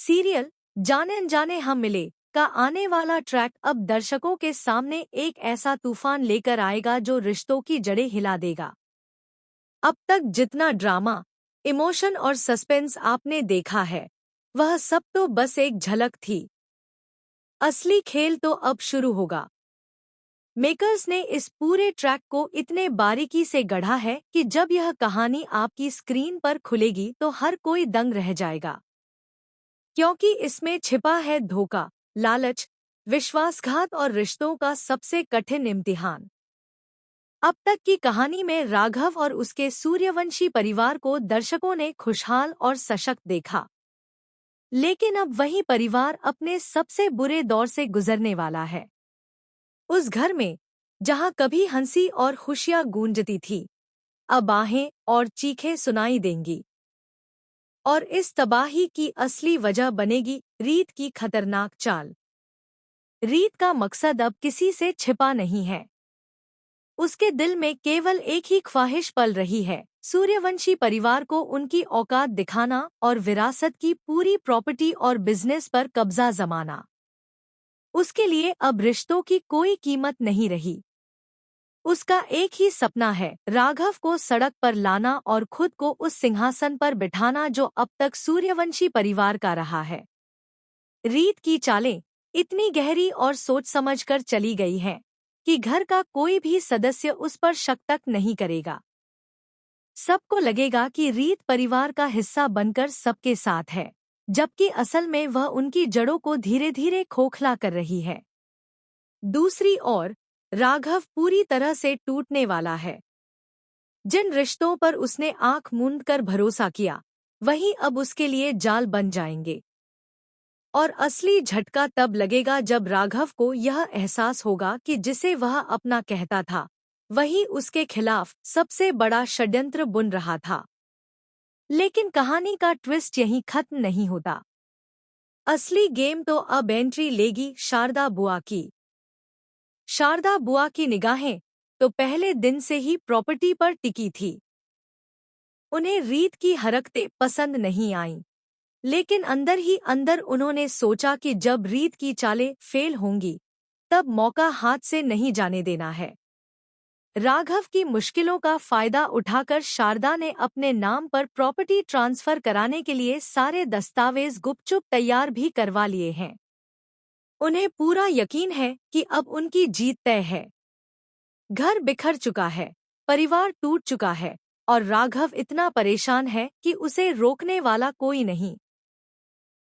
Serial जाने अनजाने हम मिले का आने वाला ट्रैक अब दर्शकों के सामने एक ऐसा तूफान लेकर आएगा जो रिश्तों की जड़ें हिला देगा। अब तक जितना ड्रामा, इमोशन और सस्पेंस आपने देखा है, वह सब तो बस एक झलक थी। असली खेल तो अब शुरू होगा। मेकर्स ने इस पूरे ट्रैक को इतने बारीकी से गढ़ा है कि जब यह कहानी आपकी स्क्रीन पर खुलेगी तो हर कोई दंग रह जाएगा, क्योंकि इसमें छिपा है धोखा, लालच, विश्वासघात और रिश्तों का सबसे कठिन इम्तिहान। अब तक की कहानी में राघव और उसके सूर्यवंशी परिवार को दर्शकों ने खुशहाल और सशक्त देखा, लेकिन अब वही परिवार अपने सबसे बुरे दौर से गुजरने वाला है। उस घर में जहां कभी हंसी और खुशियां गूंजती थी, अब आहें और चीखें सुनाई देंगी। और इस तबाही की असली वजह बनेगी रीत की खतरनाक चाल। रीत का मकसद अब किसी से छिपा नहीं है। उसके दिल में केवल एक ही ख्वाहिश पल रही है, सूर्यवंशी परिवार को उनकी औकात दिखाना और विरासत की पूरी प्रॉपर्टी और बिजनेस पर कब्जा जमाना। उसके लिए अब रिश्तों की कोई कीमत नहीं रही। उसका एक ही सपना है, राघव को सड़क पर लाना और खुद को उस सिंहासन पर बिठाना जो अब तक सूर्यवंशी परिवार का रहा है। रीत की चालें इतनी गहरी और सोच समझकर चली गई हैं कि घर का कोई भी सदस्य उस पर शक तक नहीं करेगा। सबको लगेगा कि रीत परिवार का हिस्सा बनकर सबके साथ है, जबकि असल में वह उनकी जड़ों को धीरे धीरे खोखला कर रही है। दूसरी ओर राघव पूरी तरह से टूटने वाला है। जिन रिश्तों पर उसने आंख मूंद कर भरोसा किया, वही अब उसके लिए जाल बन जाएंगे। और असली झटका तब लगेगा जब राघव को यह एहसास होगा कि जिसे वह अपना कहता था, वही उसके खिलाफ सबसे बड़ा षड्यंत्र बुन रहा था। लेकिन कहानी का ट्विस्ट यहीं खत्म नहीं होता। असली गेम तो अब एंट्री लेगी शारदा बुआ की। शारदा बुआ की निगाहें तो पहले दिन से ही प्रॉपर्टी पर टिकी थी। उन्हें रीत की हरकतें पसंद नहीं आईं, लेकिन अंदर ही अंदर उन्होंने सोचा कि जब रीत की चालें फेल होंगी, तब मौका हाथ से नहीं जाने देना है। राघव की मुश्किलों का फायदा उठाकर शारदा ने अपने नाम पर प्रॉपर्टी ट्रांसफर कराने के लिए सारे दस्तावेज गुपचुप तैयार भी करवा लिए हैं। उन्हें पूरा यकीन है कि अब उनकी जीत तय है। घर बिखर चुका है, परिवार टूट चुका है और राघव इतना परेशान है कि उसे रोकने वाला कोई नहीं।